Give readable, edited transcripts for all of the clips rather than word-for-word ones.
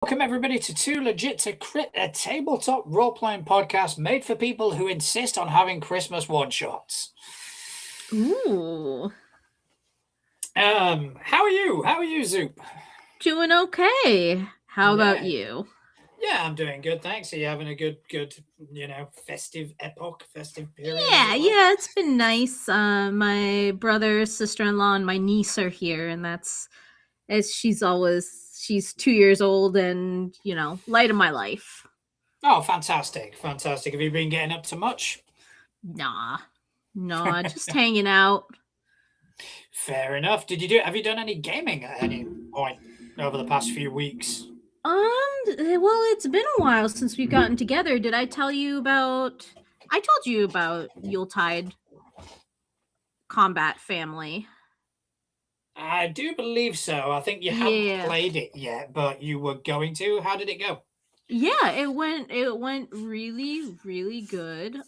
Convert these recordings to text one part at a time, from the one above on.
Welcome everybody to Too Legit to Crit, a tabletop role-playing podcast made for people who insist on having Christmas one-shots. Ooh. How are you? How are you, Zoop? Doing okay. How about you? Yeah, I'm doing good, thanks. Are you having a good, festive period, as it were? Yeah, it's been nice. My brother, sister-in-law, and my niece are here, and she's 2 years old and, light of my life. Oh, fantastic. Have you been getting up to much? Nah. Just hanging out. Fair enough. Have you done any gaming at any point over the past few weeks? Well, it's been a while since we've gotten together. Did I tell you about... I told you about Yuletide Combat Family. I do believe so. I think you haven't played it yet, but you were going to. How did it go? Yeah, it went really, really good.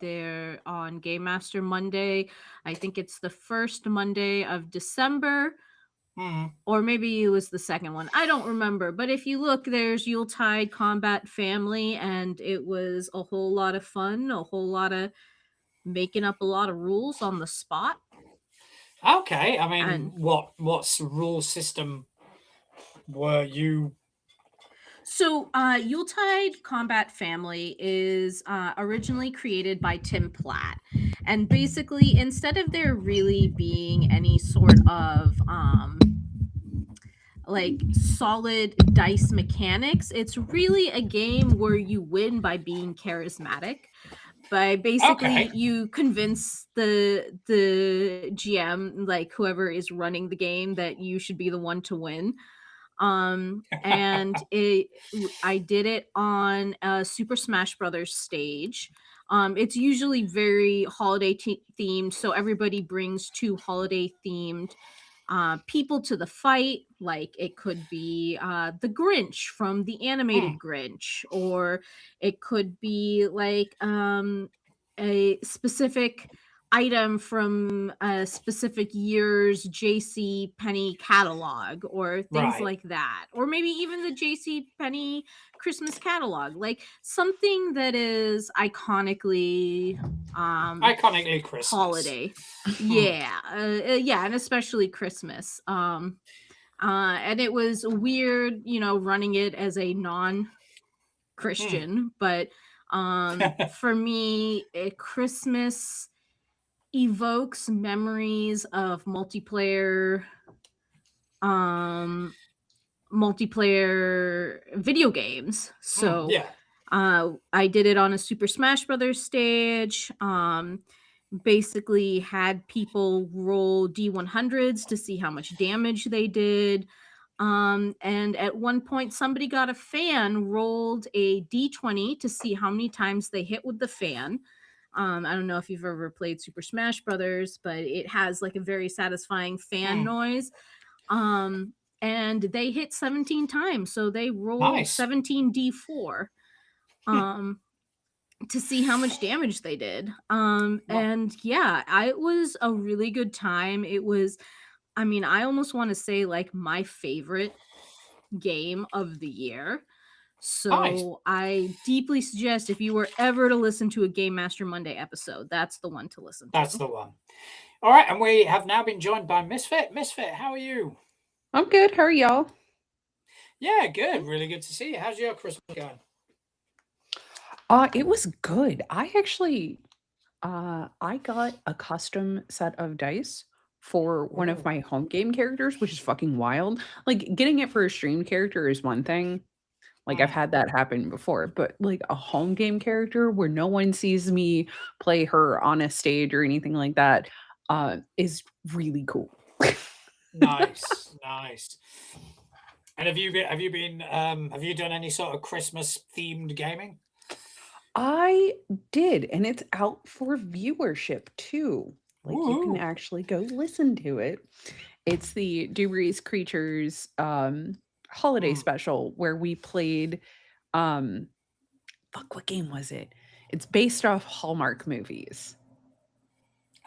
They're on Game Master Monday. I think it's the first Monday of December. Or maybe it was the second one. I don't remember. But if you look, there's Yuletide Combat Family, and it was a whole lot of fun, a whole lot of making up a lot of rules on the spot. Okay, I mean, what's rule system were you? So, Yuletide Combat Family is originally created by Tim Platt. And basically, instead of there really being any sort of like solid dice mechanics, it's really a game where you win by being charismatic. By basically you convince the GM, like whoever is running the game, that you should be the one to win. And I did it on a Super Smash Brothers stage. It's usually very holiday themed, so everybody brings two holiday themed people to the fight. Like it could be the Grinch from the animated Grinch, or it could be like a specific item from a specific year's JC Penney catalog, or things like that, or maybe even the JC Penney Christmas catalog, like something that is iconically Christmas holiday. Yeah, and especially Christmas. And it was weird, running it as a non-Christian, but for me, Christmas evokes memories of multiplayer video games. So I did it on a Super Smash Brothers stage. Basically had people roll D100s to see how much damage they did. And at one point, somebody got a fan, rolled a D20 to see how many times they hit with the fan. I don't know if you've ever played Super Smash Brothers, but it has like a very satisfying fan noise. And they hit 17 times, so they rolled 17 D4 to see how much damage they did. And yeah, it was a really good time. It was, I almost want to say like my favorite game of the year. So I deeply suggest, if you were ever to listen to a Game Master Monday episode, that's the one to listen to. That's the one. All right, and we have now been joined by Misfit. Misfit, how are you? I'm good. How are y'all? Yeah, good. Really good to see you. How's your Christmas going? It was good. I actually I got a custom set of dice for one of my home game characters, which is fucking wild. Like getting it for a stream character is one thing. Like I've had that happen before, but like a home game character where no one sees me play her on a stage or anything like that is really cool. Nice. And have you done any sort of Christmas themed gaming? I did, and it's out for viewership too. Like you can actually go listen to it. It's the Dewberry's Creatures holiday special where we played what game was it? It's based off Hallmark movies.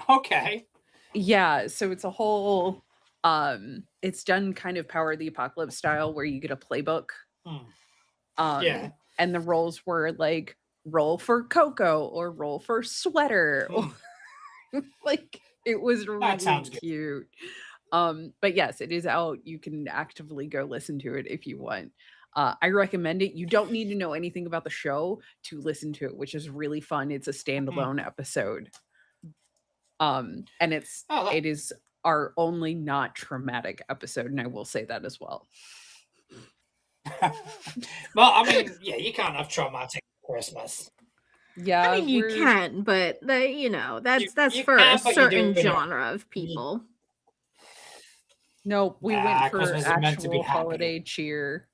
Okay. Yeah, so it's a whole It's done kind of Power of the Apocalypse style where you get a playbook. Hmm. Um, Yeah. and the roles were like roll for Coco or roll for sweater. Hmm. Like it was That really sounds good. cute. But yes, it is out. You can actively go listen to it if you want. I recommend it. You don't need to know anything about the show to listen to it, which is really fun. It's a standalone episode. And Oh, that, it is our only not traumatic episode, and I will say that as well. well, I mean, yeah, you can't have traumatic Christmas. Yeah, I mean, you we're can, but that's You for a can, but you're certain doing it. genre of people. no, we went for Christmas is meant to be actual happy. holiday cheer.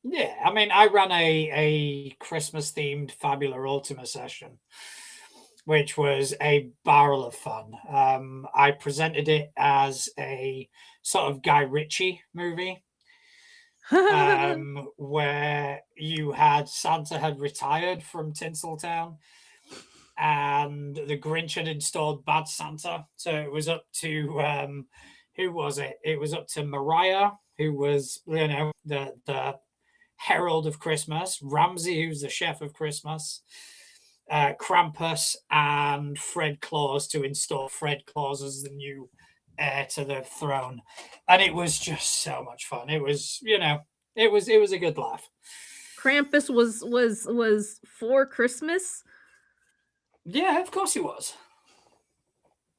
Yeah, I mean, I ran a Christmas themed Fabula Ultima session, which was a barrel of fun. I presented it as a sort of Guy Ritchie movie, where you had Santa had retired from Tinseltown, and the Grinch had installed Bad Santa. So it was up to who was it? It was up to Mariah, who was the herald of Christmas, Ramsey, who's the chef of Christmas, Krampus, and Fred Claus to install Fred Claus as the new heir to the throne, and it was just so much fun. It was, it was a good laugh. Krampus was for Christmas. Yeah, of course he was.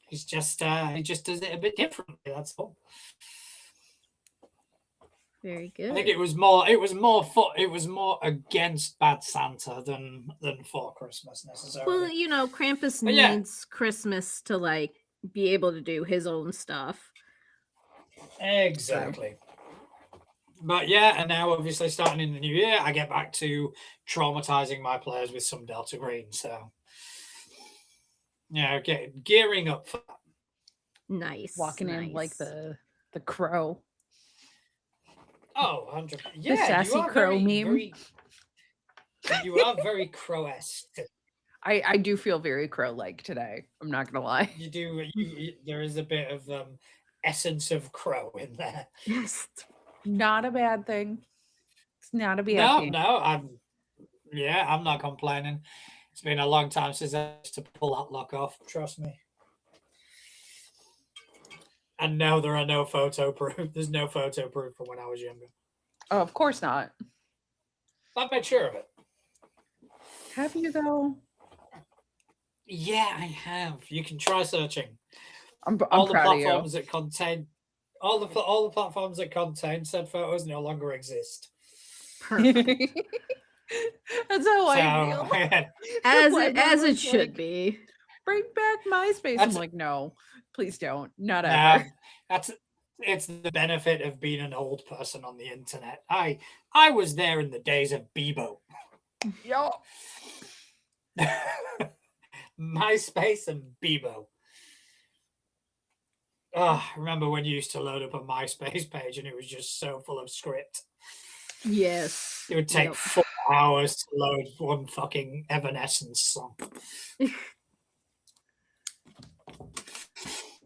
He just does it a bit differently. That's all. Very I good. think it was more against Bad Santa than for Christmas necessarily. Well, Krampus But yeah, needs Christmas to like be able to do his own stuff. exactly. But yeah, and now obviously starting in the new year, I get back to traumatizing my players with some Delta Green. So yeah, gearing up for that. Nice. Walking in like the crow. Oh, 100. The Yeah, you sassy are crow very, meme. very. You are very crow-esque. I do feel very crow-like today. I'm not gonna lie. You do. There is a bit of essence of crow in there. Yes. Not a bad thing. It's not a bad No, thing. no, I'm not complaining. It's been a long time since I used to pull that look off. Trust me. And no, there are no photo proof. There's no photo proof from when I was younger. Oh, of course not. I made sure of it. Have you though? Yeah, I have. You can try searching. I'm all the proud platforms that contain all the platforms that contain said photos no longer exist. Perfect. That's how I feel. as it should be. Bring back MySpace. I'm like, no, please don't. Not ever. It's the benefit of being an old person on the internet. I was there in the days of Bebo. Yo. MySpace and Bebo. Oh, I remember when you used to load up a MySpace page and it was just so full of script. Yes. It would take 4 hours to load one fucking Evanescence song.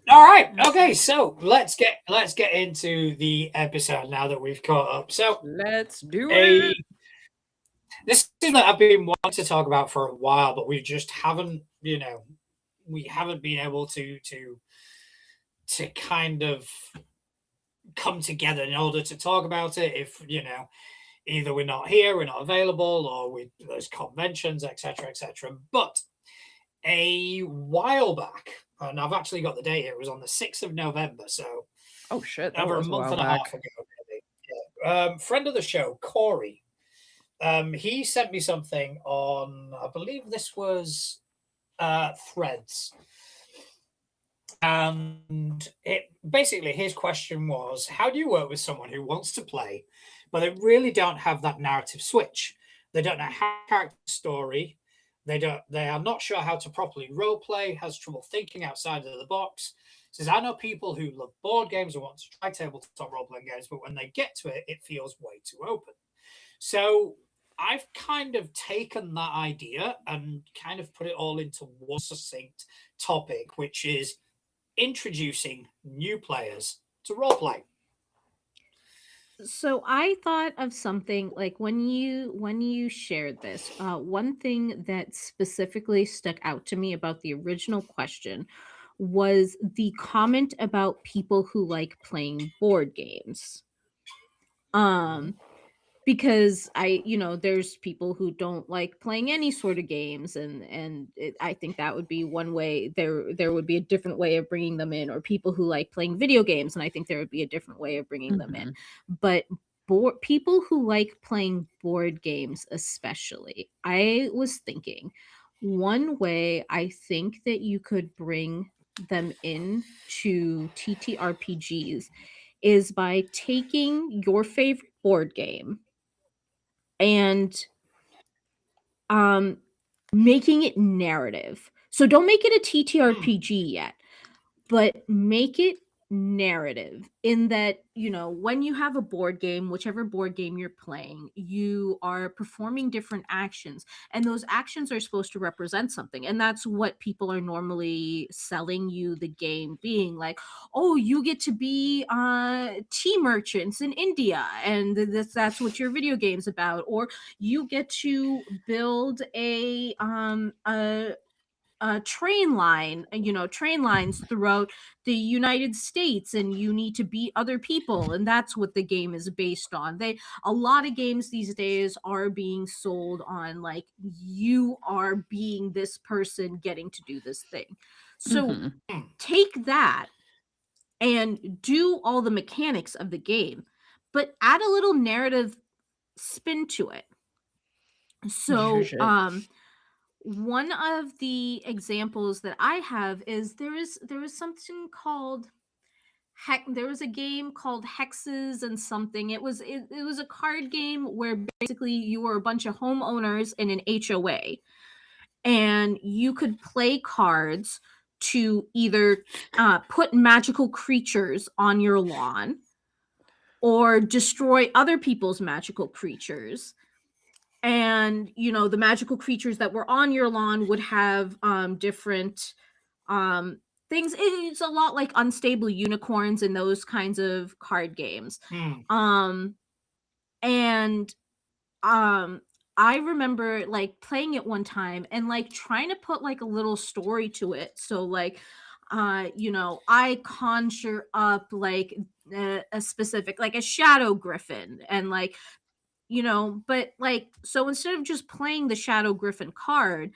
All right. Okay. So let's get into the episode now that we've caught up. So let's do it. This is that I've been wanting to talk about for a while, but we just haven't, we haven't been able to kind of come together in order to talk about it. If either we're not here, we're not available, or there's conventions, etc., etc. But a while back, and I've actually got the date here. It was on the 6th of November, so oh shit, over a month and a half ago. Yeah. Friend of the show, Corey. He sent me something on, I believe this was Threads. And it basically his question was, how do you work with someone who wants to play, but they really don't have that narrative switch? They don't know how to character story. They are not sure how to properly role play, has trouble thinking outside of the box. Says, I know people who love board games and want to try tabletop role playing games, but when they get to it, it feels way too open. So I've kind of taken that idea and kind of put it all into one succinct topic, which is introducing new players to roleplay? So I thought of something like when you shared this, one thing that specifically stuck out to me about the original question was the comment about people who like playing board games. Um, because there's people who don't like playing any sort of games, and I think that would be one way. There would be a different way of bringing them in, or people who like playing video games, and I think there would be a different way of bringing them in. Mhm. But people who like playing board games, especially, I was thinking one way I think that you could bring them in to TTRPGs is by taking your favorite board game and um making it narrative. So don't make it a TTRPG yet, but make it narrative in that, when you have a board game, whichever board game you're playing, you are performing different actions, and those actions are supposed to represent something. And that's what people are normally selling you the game being like, oh, you get to be tea merchants in India, and that's what your video game's about. Or you get to build a train line, train lines throughout the United States, and you need to beat other people, and that's what the game is based on. A lot of games these days are being sold on like you are being this person getting to do this thing. So Mhm. take that and do all the mechanics of the game, but add a little narrative spin to it. So Shit. one of the examples that I have is there was something called there was a game called Hexes and something. It was a card game where basically you were a bunch of homeowners in an HOA, and you could play cards to either put magical creatures on your lawn or destroy other people's magical creatures. And the magical creatures that were on your lawn would have different um things. It's a lot like Unstable Unicorns and those kinds of card games. Hmm. And um I remember like playing it one time and like trying to put like a little story to it. So like I conjure up like a specific, like a shadow griffin, and like but like, so instead of just playing the shadow griffin card,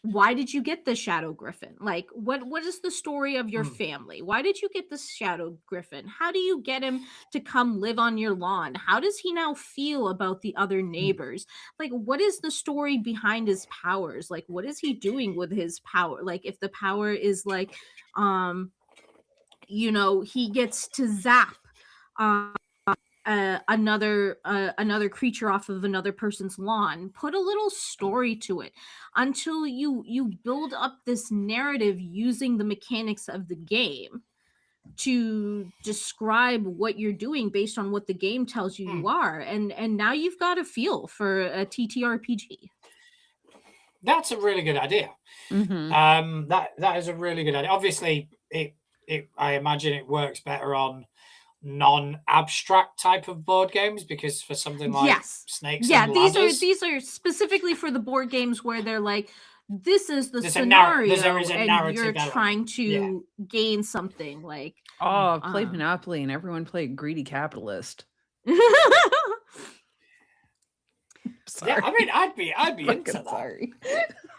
why did you get the shadow griffin? Like, what is the story of your Hmm. family? Why did you get this shadow griffin? How do you get him to come live on your lawn? How does he now feel about the other neighbors? Like, what is the story behind his powers? Like, what is he doing with his power? Like, if the power is like he gets to zap um another creature off of another person's lawn. Put a little story to it until you build up this narrative using the mechanics of the game to describe what you're doing based on what the game tells you you are, and now you've got a feel for a TTRPG. That's a really good idea. Mhm. That is a really good idea. Obviously, it I imagine it works better on non-abstract type of board games, because for something like Yes. Snakes Yeah, and these are Ladders, these are specifically for the board games where they're like, this is the there is scenario a and you're narrative element. trying Yeah. to gain something like Oh, I played um Monopoly and everyone played Greedy Capitalist. Yeah, I Sorry. mean, I'd be into Fucking that. sorry.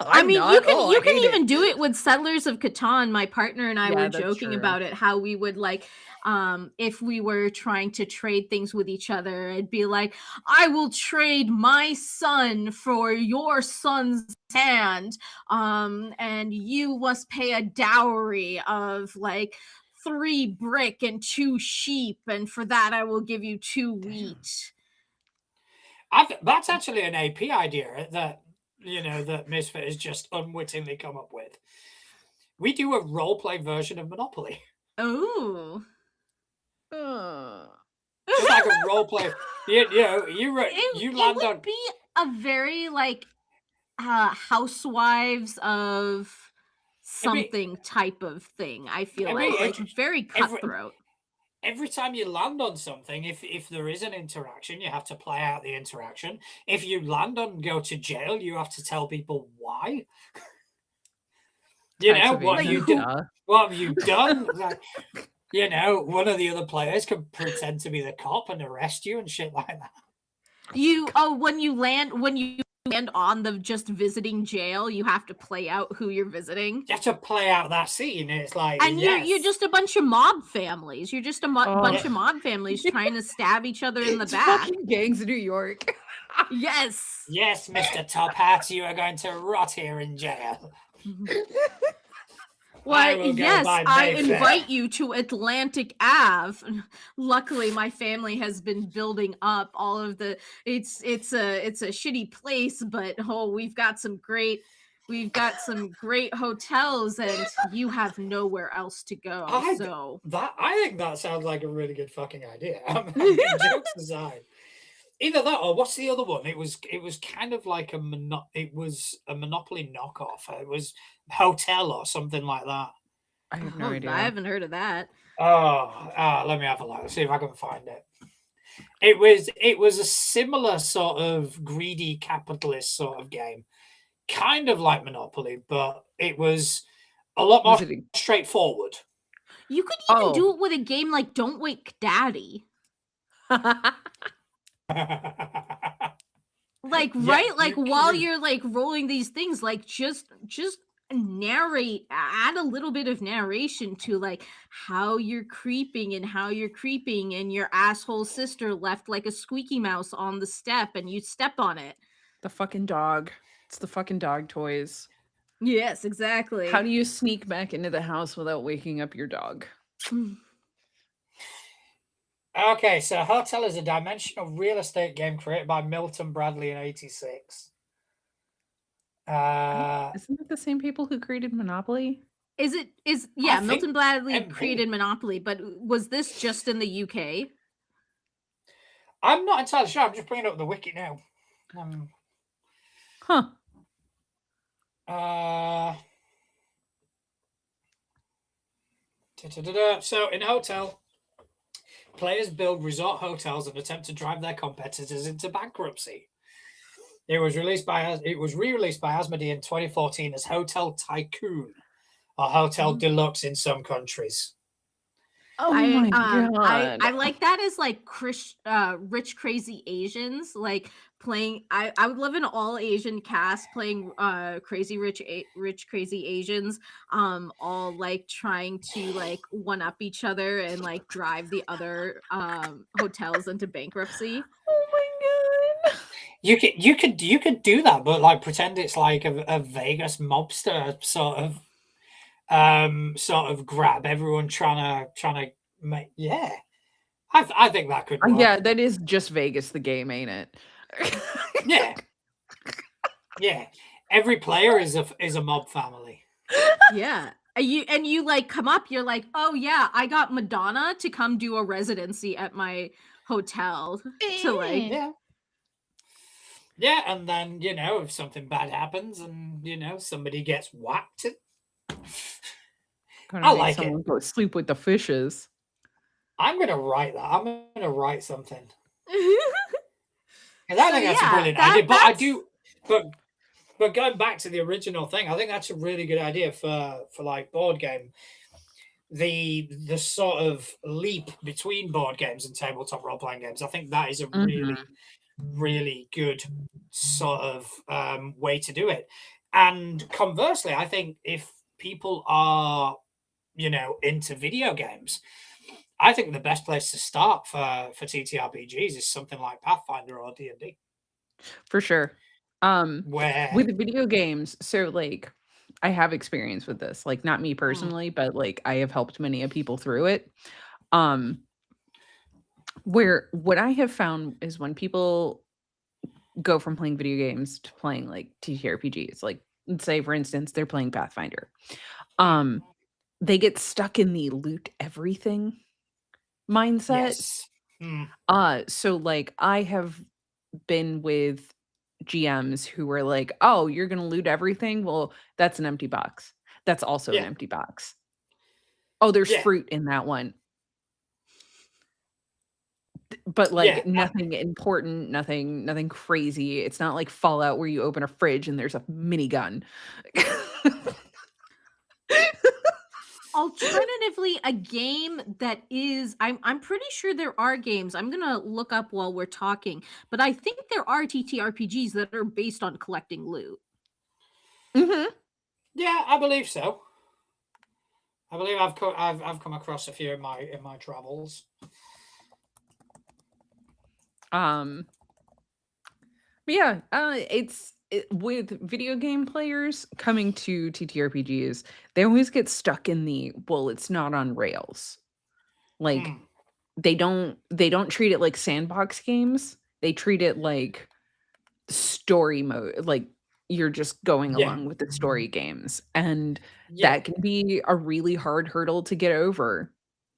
I I'm mean, you not. can Oh, you I can hate even it. do it with Settlers of Catan. My partner and I Yeah, were that's joking true. about it, how we would like if we were trying to trade things with each other, it'd be like, I will trade my son for your son's hand, and you must pay a dowry of like 3 brick and 2 sheep, and for that I will give you 2 wheat. That's actually an AP idea that that Misfit has just unwittingly come up with. We do a role play version of Monopoly, Oh. just like a role play. You It land would on. be a very like housewives of something type of thing. I feel like very cutthroat. Every time you land on something, if there is an interaction, you have to play out the interaction. If you land on go to jail, you have to tell people why. You know, what you do, what have you done? Like, you know, one of the other players can pretend to be the cop and arrest you and shit like that. When you land on the just visiting jail, you have to play out who you're visiting. You have to play out that scene. It's like, and you're just a bunch of mob families. You're just a bunch of mob families trying to stab each other in the back. Fucking gangs of New York. Yes. Yes, Mr. Top Hat, you are going to rot here in jail. Well, yes, I invite you to Atlantic Ave. Luckily, my family has been building up all of the. It's a shitty place, but we've got some great hotels, and you have nowhere else to go. I think that sounds like a really good fucking idea. Jokes aside. Either that or what's the other one? It was kind of like a Monopoly knockoff. It was Hotel or something like that. I have no idea. I haven't heard of that. Let me have a look. See if I can find it. It was a similar sort of greedy capitalist sort of game, kind of like Monopoly, but it was a lot more straightforward. You could even do it with a game like Don't Wake Daddy. Like, right? Like, while you're like rolling these things, like just narrate, add a little bit of narration to like how you're creeping and your asshole sister left like a squeaky mouse on the step and you step on it. The fucking dog. It's the fucking dog toys. Yes, exactly. How do you sneak back into the house without waking up your dog? Okay, so Hotel is a dimensional real estate game created by Milton Bradley in '86. Isn't it the same people who created Monopoly? Milton Bradley created Monopoly, but was this just in the UK? I'm not entirely sure. I'm just bringing up the wiki now. So in Hotel, players build resort hotels and attempt to drive their competitors into bankruptcy. It was re-released by Asmodee in 2014 as Hotel Tycoon or Hotel Deluxe in some countries. Oh my god! I like that as like rich crazy Asians like playing. I would love an all Asian cast playing crazy rich crazy Asians, all like trying to like one up each other and like drive the other hotels into bankruptcy. Oh my god! You could do that, but like pretend it's like a Vegas mobster sort of grab everyone trying to make. I think that could work. Yeah, that is just Vegas the game, ain't it? Yeah. Every player is a mob family. Yeah. You like come up, you're like, oh yeah, I got Madonna to come do a residency at my hotel to like Yeah, and then, if something bad happens and, somebody gets whacked, I like it. Go sleep with the fishes. I'm going to write that. I'm going to write something. And I think that's a brilliant idea. But I do, but going back to the original thing, I think that's a really good idea for like board game. The sort of leap between board games and tabletop role-playing games, I think that is a really, really good sort of way to do it. And conversely, I think if people are, into video games, I think the best place to start for TTRPGs is something like Pathfinder or D&D. For sure. With video games, so like I have experience with this, like not me personally, but like I have helped many of people through it. Where what I have found is when people go from playing video games to playing like TTRPGs, like let's say for instance they're playing Pathfinder, they get stuck in the loot everything mindset. Yes. So like I have been with GMs who were like, oh, you're gonna loot everything? Well, that's an empty box. That's also an Yeah. empty box. Oh, there's Yeah. fruit in that one. But, Yeah. like, nothing important, nothing crazy. It's not like Fallout where you open a fridge and there's a minigun. Alternatively, a game that is I'm pretty sure there are games. I'm gonna look up while we're talking, but I think there are TTRPGs that are based on collecting loot. Mhm. Yeah, I believe so. I believe I've come across a few in my travels. Um, but yeah, with video game players coming to TTRPGs, they always get stuck in the, "Well, it's not on rails." Like, Mm, they don't treat it like sandbox games. They treat it like story mode, like you're just going yeah. along with the story games, and Yeah. that can be a really hard hurdle to get over.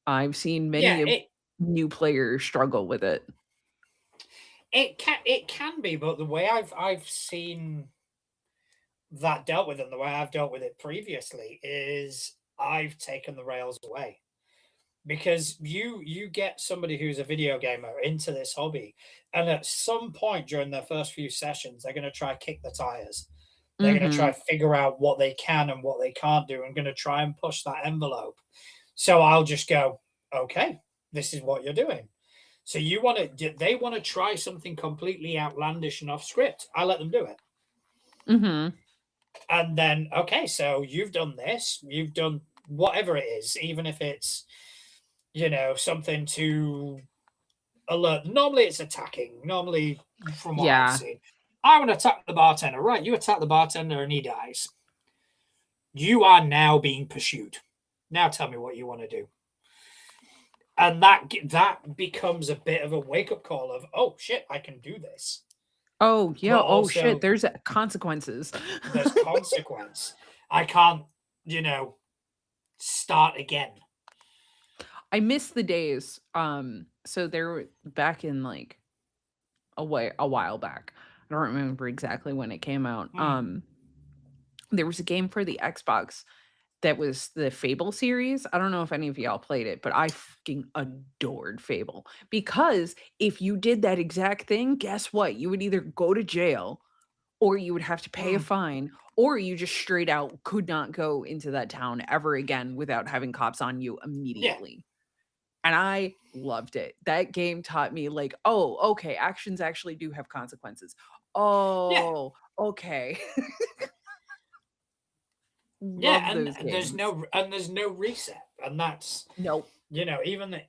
I've seen Yeah. many a new players struggle with it. It can be, but the way I've seen that dealt with and the way I've dealt with it previously is I've taken the rails away. Because you get somebody who's a video gamer into this hobby, and at some point during their first few sessions, they're going to try kick the tires. They're going to try Mhm. figure out what they can and what they can't do, and going to try and push that envelope. So I'll just go, okay, this is what you're doing. So they want to try something completely outlandish and off script. I let them do it. Mhm. And then, okay, so you've done this, you've done whatever it is, even if it's, something to alert. Normally it's attacking. Normally, from what I've Yeah. seen, I want to attack the bartender. Right, you attack the bartender and he dies. You are now being pursued. Now tell me what you want to do. And that becomes a bit of a wake up call of, oh shit, I can do this. Oh, yeah. But Oh, shit. also, There's consequences. there's consequence. I can't, you know, start again. I miss the days. So there back in like a while back. I don't remember exactly when it came out. Hmm. There was a game for the Xbox that was the Fable series. I don't know if any of y'all played it, but I fucking adored Fable because if you did that exact thing, guess what? You would either go to jail or you would have to pay a Hmm. fine or you just straight out could not go into that town ever again without having cops on you Yeah. immediately. And I loved it. That game taught me like, "Oh, okay, actions actually do have consequences. Yeah. Oh, okay." Yeah. Love And those games. there's no reset. And that's, Nope. even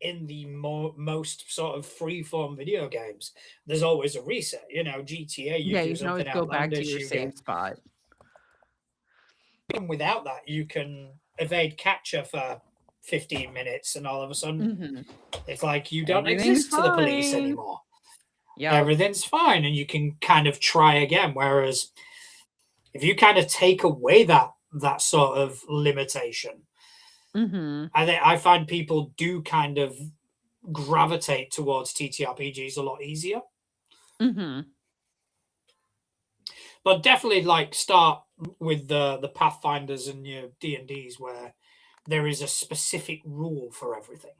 in the most sort of free form video games, there's always a reset. GTA, you Yeah, do you can always something go back to outlandish, your you get. save spot. Even without that, you can evade capture for 15 minutes, and all of a sudden, Mhm. it's like you don't Everything's exist to the police fine. anymore. Yep. Everything's fine, and you can kind of try again. Whereas if you kind of take away that sort of limitation, Mhm. I find people do kind of gravitate towards TTRPGs a lot easier. Mhm. But definitely, like, start with the Pathfinders and your D&Ds where there is a specific rule for everything.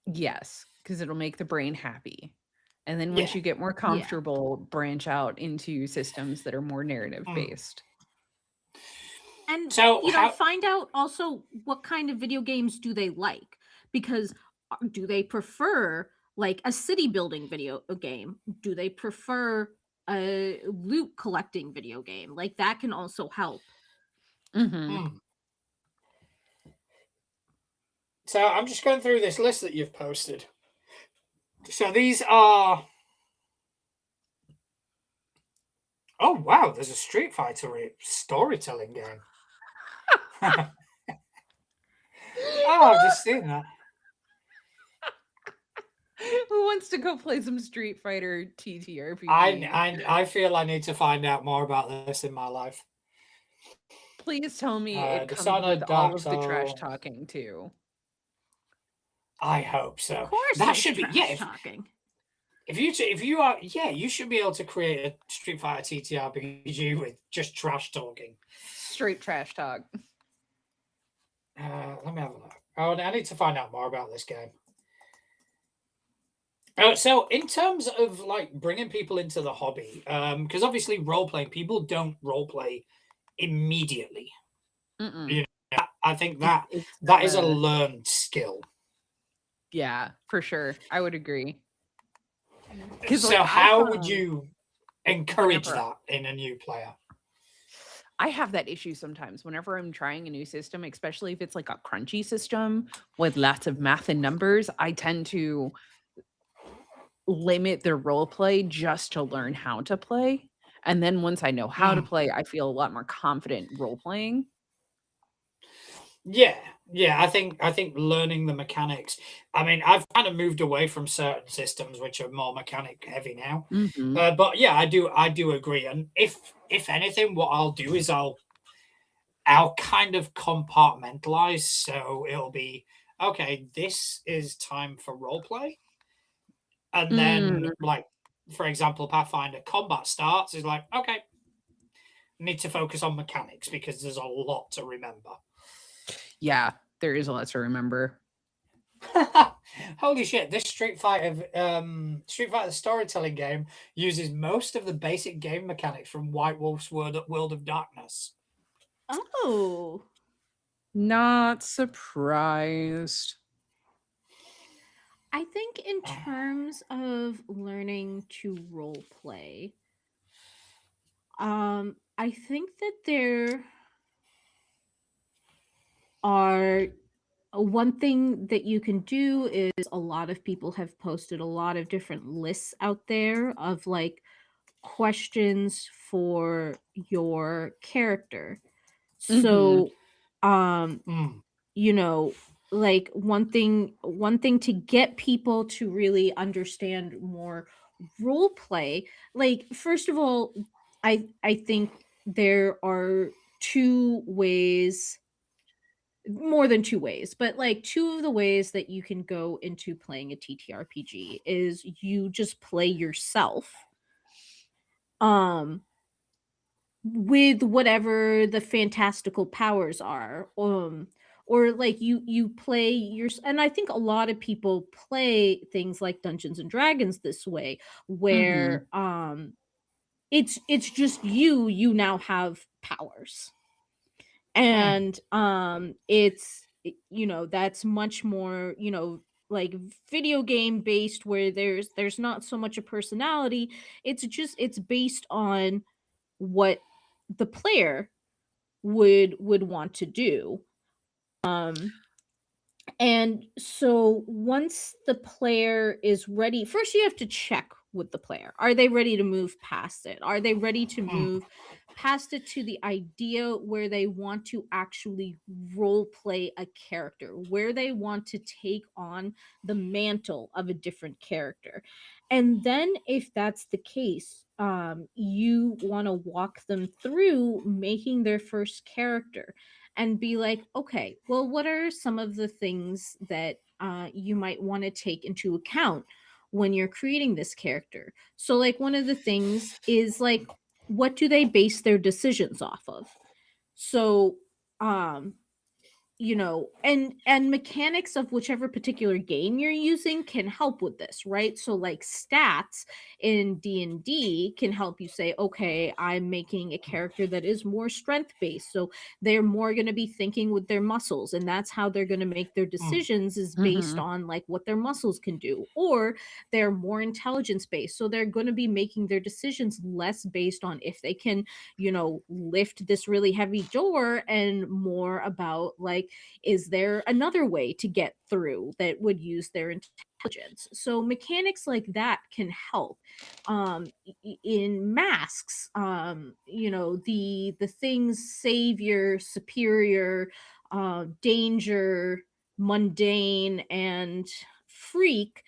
Yes, because it'll make the brain happy. And then once Yeah. you get more Yeah. comfortable, branch out into systems that are more narrative Mm. based. And So how? find out also what kind of video games do they like, because do they prefer like a city building video game? Do they prefer a loot collecting video game? Like that can also help. Mhm. Hmm. So I'm just going through this list that you've posted. So these are. Oh wow! There's a Street Fighter storytelling game. Oh, I've just seen that. Who wants to go play some Street Fighter I, TTRPG? I I feel I need to find out more about this in my life. Please tell me it comes with Dishonored, all Dark of the trash Soul. talking too. I hope Of so. course That there's should be, yeah. trash talking. If you are, yeah, you should be able to create a Street Fighter TTRPG with just trash talking. straight trash talk. Let me have a look. Oh, I need to find out more about this game. So in terms of like bringing people into the hobby, because obviously role playing, people don't role play immediately. Mm-mm. You know, I think that It's that is a a learned skill. yeah, for sure. I would agree. Because So like how would you encourage whenever that in a new player? I have that issue sometimes whenever I'm trying a new system, especially if it's like a crunchy system with lots of math and numbers, I tend to limit the role play just to learn how to play. And then once I know how to Mm. play, I feel a lot more confident role playing. Yeah, yeah. I think learning the mechanics. I mean, I've kind of moved away from certain systems which are more mechanic heavy now. Mhm. But yeah, I do agree. And if anything, what I'll do is I'll kind of compartmentalize. So it'll be okay. This is time for role play, and then Mm, like for example, Pathfinder combat starts is like okay, need to focus on mechanics because there's a lot to remember. yeah, there is a lot to remember. Holy shit! This Street Fighter storytelling game uses most of the basic game mechanics from White Wolf's World of Darkness. Oh, Not surprised. I think in terms of learning to role play, I think that there are one thing that you can do is a lot of people have posted a lot of different lists out there of like questions for your character. Mhm. So, um, Mm, you know, like one thing to get people to really understand more role play, like first of all, I think there are two ways, more than two ways, but like two of the ways that you can go into playing a TTRPG is you just play yourself um with whatever the fantastical powers are, or like you play your, and I think a lot of people play things like Dungeons and Dragons this way, where Mhm. it's just you now have powers, mm, and that's much more, like video game based, where there's not so much a personality. It's based on what the player would want to do. um and so once the player is ready, first you have to check with the player. Are they ready to move past it? Are they ready to mm, move past it to the idea where they want to actually role play a character, where they want to take on the mantle of a different character? And then if that's the case, you want to walk them through making their first character and be like, okay, well, what are some of the things that you might want to take into account when you're creating this character? So, like, one of the things is like, what do they base their decisions off of? So, um, and mechanics of whichever particular game you're using can help with this, right? So like stats in D&D can help you say, okay, I'm making a character that is more strength based, so they're more going to be thinking with their muscles, and that's how they're going to make their mm, decisions, is based Mhm. on like what their muscles can do. Or they're more intelligence based, so they're going to be making their decisions less based on if they can, lift this really heavy door, and more about like, is there another way to get through that would use their intelligence? So mechanics like that can help. In masks, the things savior, superior, danger, mundane, and freak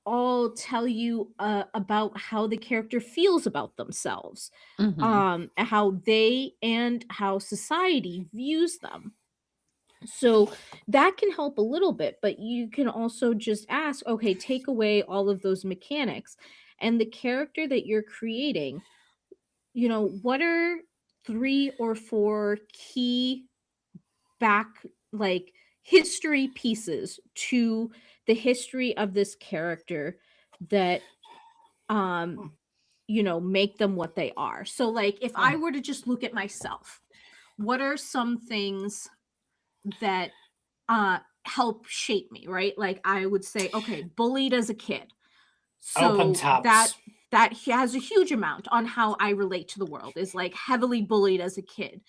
all tell you about how the character feels about themselves, Mhm. how they and how society views them. So that can help a little bit, but you can also just ask, okay, take away all of those mechanics, and the character that you're creating, what are 3 or 4 key back like history pieces to the history of this character that um Hmm. make them what they are. So like if I Hmm. were to just look at myself, what are some things that help shape me, right? Like I would say, okay, bullied as a kid. Open So that tabs. has a huge amount on how I relate to the world, is like heavily bullied as a kid.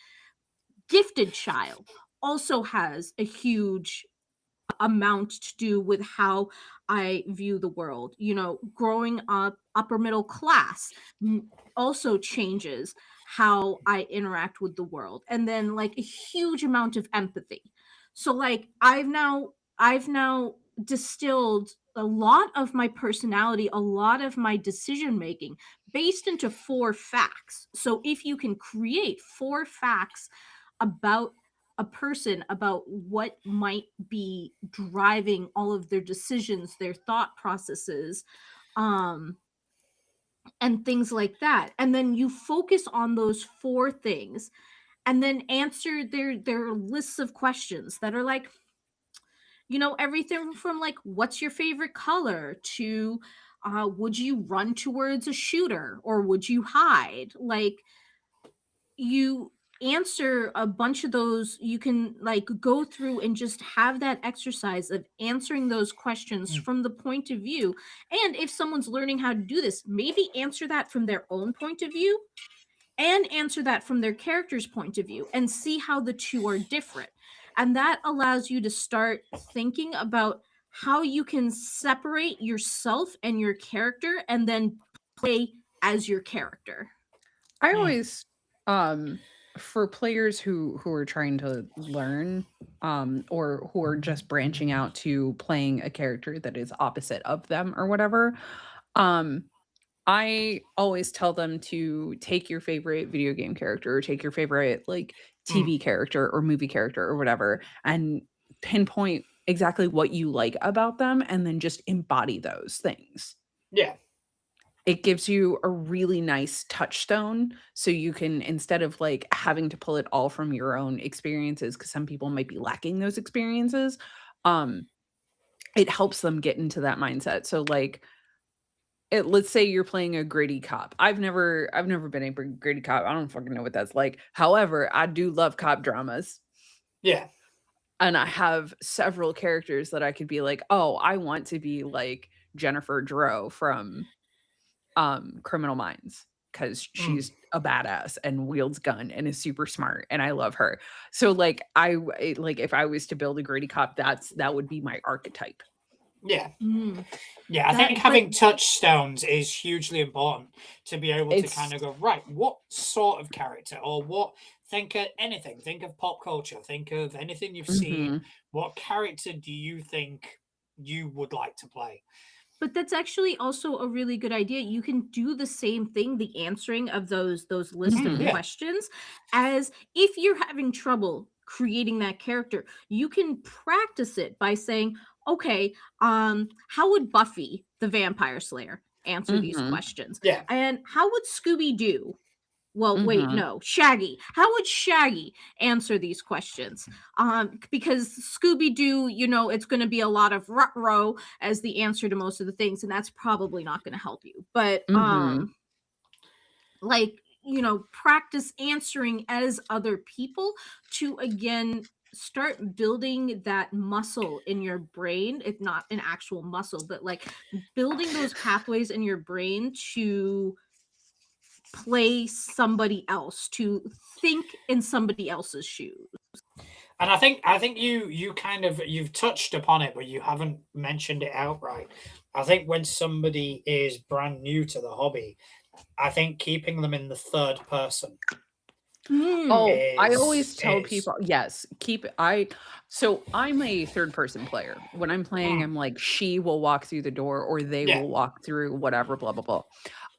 Gifted child also has a huge amount to do with how I view the world. Growing up upper middle class also changes how I interact with the world. And then like a huge amount of empathy. So like I've now distilled a lot of my personality, a lot of my decision making based into 4 facts. So if you can create 4 facts about a person, about what might be driving all of their decisions, their thought processes, um, and things like that. And then you focus on those 4 things and then answer their lists of questions that are like, everything from like, what's your favorite color to would you run towards a shooter or would you hide? Like, you answer a bunch of those. You can like go through and just have that exercise of answering those questions Hmm. from the point of view. And if someone's learning how to do this, maybe answer that from their own point of view and answer that from their character's point of view and see how the two are different. And that allows you to start thinking about how you can separate yourself and your character and then play as your character. I Hmm. always, um, for players who are trying to learn, or who are just branching out to playing a character that is opposite of them or whatever, um, I always tell them to take your favorite video game character, or take your favorite like Hmm. TV character or movie character or whatever, and pinpoint exactly what you like about them, and then just embody those things. Yeah. It gives you a really nice touchstone, so you can, instead of like having to pull it all from your own experiences, because some people might be lacking those experiences, um it helps them get into that mindset. So like, let's say you're playing a gritty cop. I've never been a gritty cop. I don't fucking know what that's like. However, I do love cop dramas. Yeah. And I have several characters that I could be like, oh, I want to be like Jennifer Drew from Criminal Minds, because Hmm. she's a badass and wields gun and is super smart and I love her. So like like if I was to build a gritty cop, that would be my archetype. Yeah. Mm, Yeah, I think that but having touchstones is hugely important to be able to kind It's of go, right, what sort of character or what, think of anything, think of pop culture, think of anything you've seen. mhm. What character do you think you would like to play? But that's actually also a really good idea. You can do the same thing, the answering of those list of Mm, Mhm. yeah. questions, as if you're having trouble creating that character, you can practice it by saying, "Okay, how would Buffy the Vampire Slayer answer these Mhm. questions? Yeah. And how would Scooby Doo, well, wait, Mhm. no, Shaggy. How would Shaggy answer these questions? Because Scooby Doo, it's going to be a lot of rut-row as the answer to most of the things, and that's probably not going to help you. But Mhm. like, practice answering as other people to again start building that muscle in your brain. It's not an actual muscle, but like building those pathways in your brain to play somebody else, to think in somebody else's shoes. And I think you kind of you've touched upon it, but you haven't mentioned it outright. I think when somebody is brand new to the hobby, I think keeping them in the third person Mm, Oh, I always tell is people, yes, keep I so I'm a third person player. When I'm playing, mm, I'm like, she will walk through the door or they yeah, will walk through whatever, blah, blah, blah.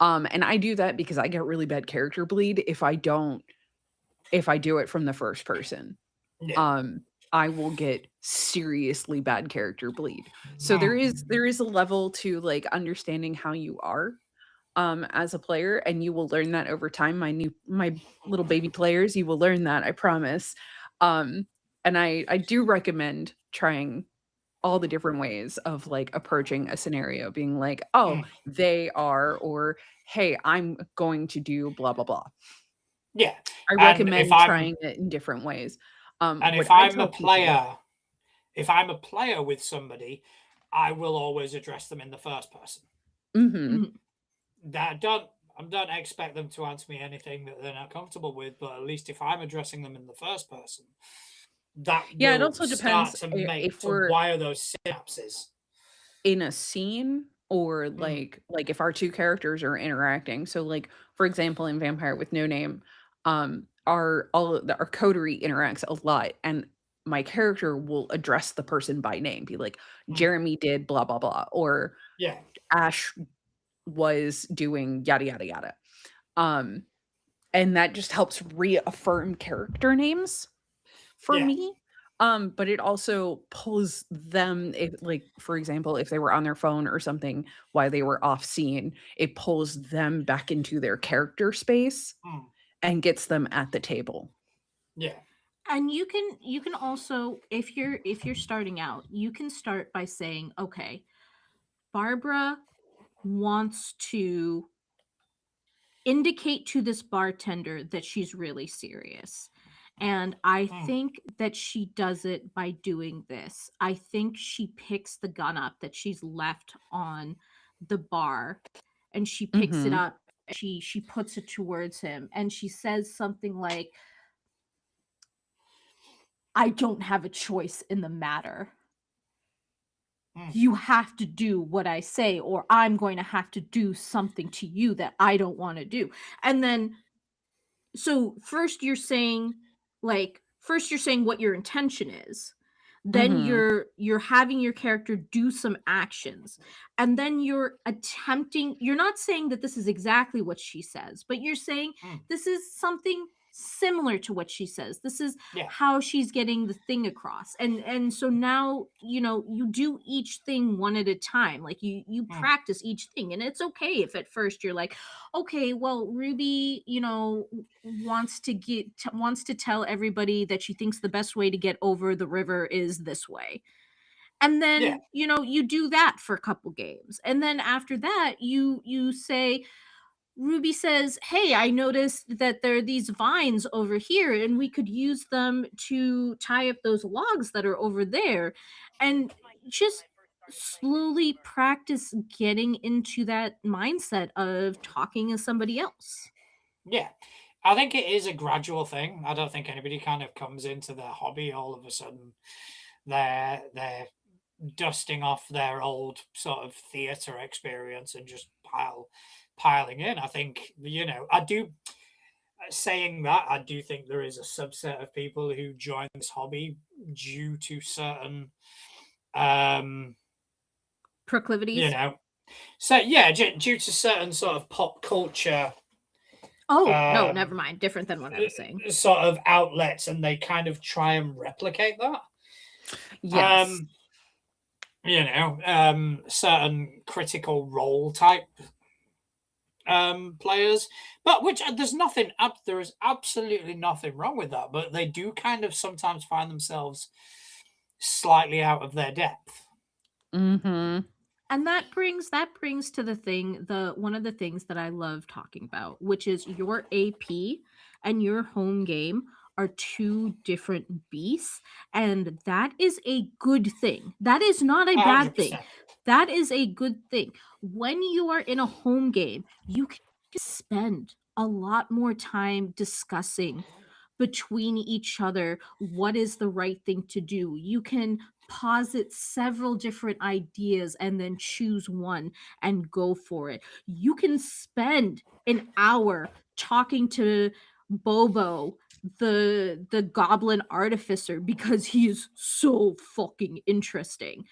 And I do that because I get really bad character bleed if I do it from the first person. yeah, Um, I will get seriously bad character bleed. So mm, there is a level to like understanding how you are. as a player, and you will learn that over time. My little baby players, you will learn that, I promise. And I do recommend trying all the different ways of like approaching a scenario, being like, oh, Mm. they are, or hey, I'm going to do blah blah blah. Yeah. I And if recommend I'm trying it in different ways. and What if I I'm a tell people, player, if I'm a player with somebody, I will always address them in the first person. mhm. That I don't expect them to answer me anything that they're not comfortable with, but at least if I'm addressing them in the first person, that Yeah, it will also start depends to if to we're wire those synapses. in a scene or Mm, like if our two characters are interacting. So like for example in Vampire with No Name, our coterie interacts a lot, and my character will address the person by name, be like, mm, Jeremy did blah blah blah, or yeah, Ash was doing yada yada yada. Um and that just helps reaffirm character names for yeah, me. But it also pulls them, if like for example, if they were on their phone or something while they were off scene, it pulls them back into their character space mm, and gets them at the table. yeah, And you can also, if you're starting out, you can start by saying, okay, Barbara wants to indicate to this bartender that she's really serious. And I mm, think that she does it by doing this. I think she picks the gun up that she's left on the bar, and she picks it Mhm. up, she puts it towards him, and she says something like, I don't have a choice in the matter. mm, You have to do what I say, or I'm going to have to do something to you that I don't want to do. And then, so first you're saying what your intention is, then Mhm. you're having your character do some actions, and then you're not saying that this is exactly what she says, but you're saying mm, this is something similar to what she says. This is yeah, how she's getting the thing across. And so now, you do each thing one at a time. Like you mm, practice each thing, and it's okay if at first you're like, okay, well, Ruby, wants to tell everybody that she thinks the best way to get over the river is this way. And yeah, then, you do that for a couple games. And then after that, you say, Ruby says, "Hey, I noticed that there are these vines over here, and we could use them to tie up those logs that are over there." And just slowly practice getting into that mindset of talking to somebody else. yeah. I think it is a gradual thing. I don't think anybody kind of comes into their hobby all of a sudden. They're dusting off their old sort of theater experience and just piling in. I think, I do, saying that, I do think there is a subset of people who join this hobby due to certain, um, you Proclivities. know, so yeah, due to certain sort of pop culture, Oh, no, never um, mind. Different than what I was saying. sort of outlets, and they kind of try and replicate that. Yes. Um, certain critical role type players, but which there is absolutely nothing wrong with that, but they do kind of sometimes find themselves slightly out of their depth. Mhm. And that brings to the one of the things that I love talking about, which is your AP and your home game are two different beasts, and that is a good thing. That is not a bad thing. 100%. That is a good thing. When you are in a home game, you can spend a lot more time discussing between each other what is the right thing to do. You can posit several different ideas and then choose one and go for it. You can spend an hour talking to Bobo, the goblin artificer, because he is so fucking interesting.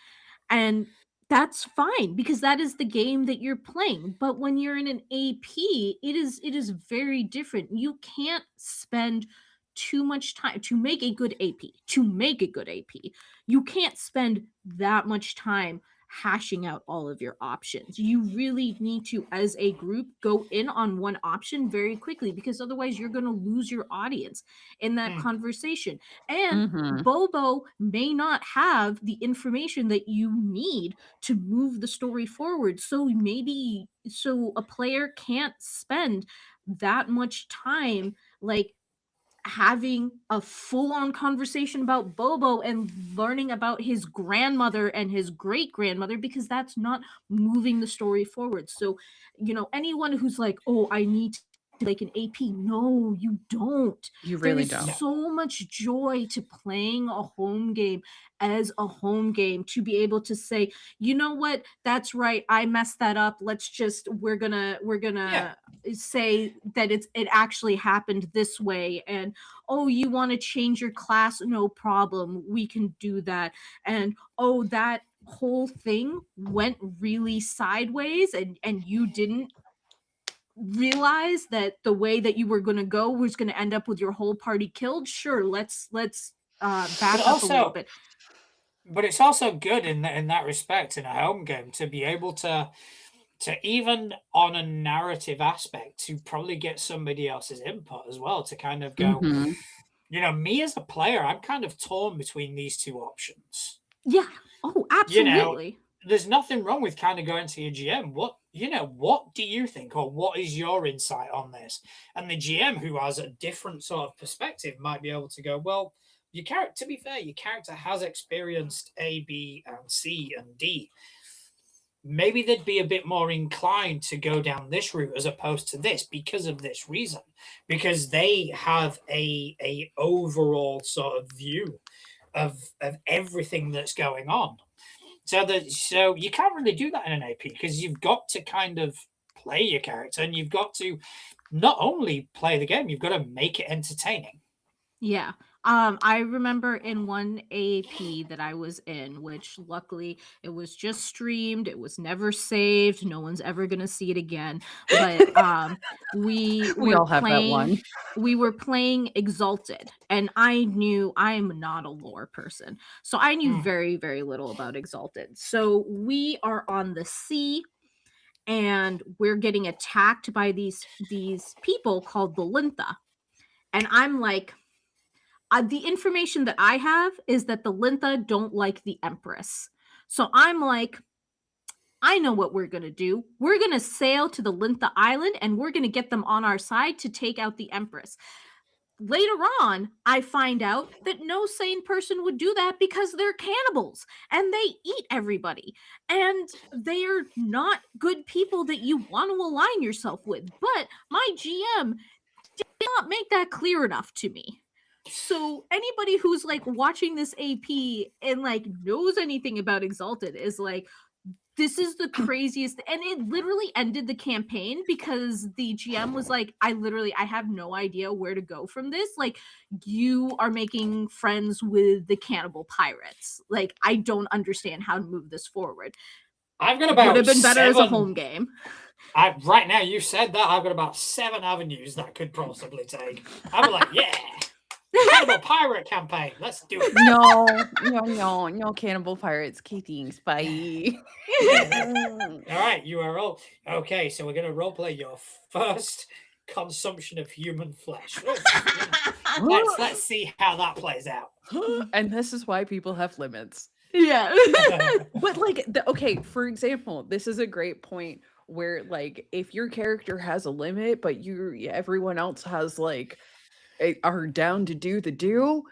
And that's fine because that is the game that you're playing. But when you're in an AP, it is very different. You can't spend too much time to make a good AP. To make a good AP, you can't spend that much time hashing out all of your options. You really need to, as a group, go in on one option very quickly, because otherwise you're going to lose your audience in that conversation. And Bobo may not have the information that you need to move the story forward. So a player can't spend that much time like having a full-on conversation about Bobo and learning about his grandmother and his great-grandmother, because that's not moving the story forward. So, anyone who's like, "Oh, I need to like an AP." No, you don't. You There really is don't. so much joy to playing a home game as a home game, to be able to say, "You know what? That's right. I messed that up. We're gonna say that it actually happened this way." And, "Oh, you want to change your class? No problem. We can do that." And, "Oh, that whole thing went really sideways, and you didn't realize that the way that you were going to go was going to end up with your whole party killed. Sure, let's back up a little bit." But it's also good in that respect in a home game to be able to even on a narrative aspect to probably get somebody else's input as well, to kind of go, me as a player, I'm kind of torn between these two options. Yeah. Oh, absolutely. There's nothing wrong with kind of going to your GM. What do you think, or what is your insight on this? And the GM, who has a different sort of perspective, might be able to go, well, your character, to be fair, your character has experienced A, B, and C, and D. Maybe they'd be a bit more inclined to go down this route as opposed to this because of this reason, because they have a overall sort of view of everything that's going on. So you can't really do that in an AP, because you've got to kind of play your character, and you've got to not only play the game, you've got to make it entertaining. Yeah. I remember in one AP that I was in, which luckily it was just streamed, it was never saved, no one's ever gonna see it again. But we all have that one. We were playing Exalted, and I knew I'm not a lore person, so I knew very, very little about Exalted. So we are on the sea, and we're getting attacked by these people called the Lintha, and I'm like, the information that I have is that the Lintha don't like the Empress. So I'm like, I know what we're going to do. We're going to sail to the Lintha Island, and we're going to get them on our side to take out the Empress. Later on, I find out that no sane person would do that, because they're cannibals and they eat everybody. And they're not good people that you want to align yourself with. But my GM did not make that clear enough to me. So anybody who's like watching this AP and like knows anything about Exalted is like, this is the craziest. And it literally ended the campaign, because the GM was like, I have no idea where to go from this. Like, you are making friends with the cannibal pirates. Like, I don't understand how to move this forward. I've got about would have been better as a home game. Right now, you said that, I've got about 7 avenues that could possibly take. I'm like, yeah. Cannibal pirate campaign. Let's do it. No cannibal pirates. Keithings. Bye. All right, you are all okay. So we're gonna roleplay your first consumption of human flesh. Let's see how that plays out. And this is why people have limits. Yeah. But like, okay, for example, this is a great point where like, if your character has a limit, but everyone else has like, are down to do the do,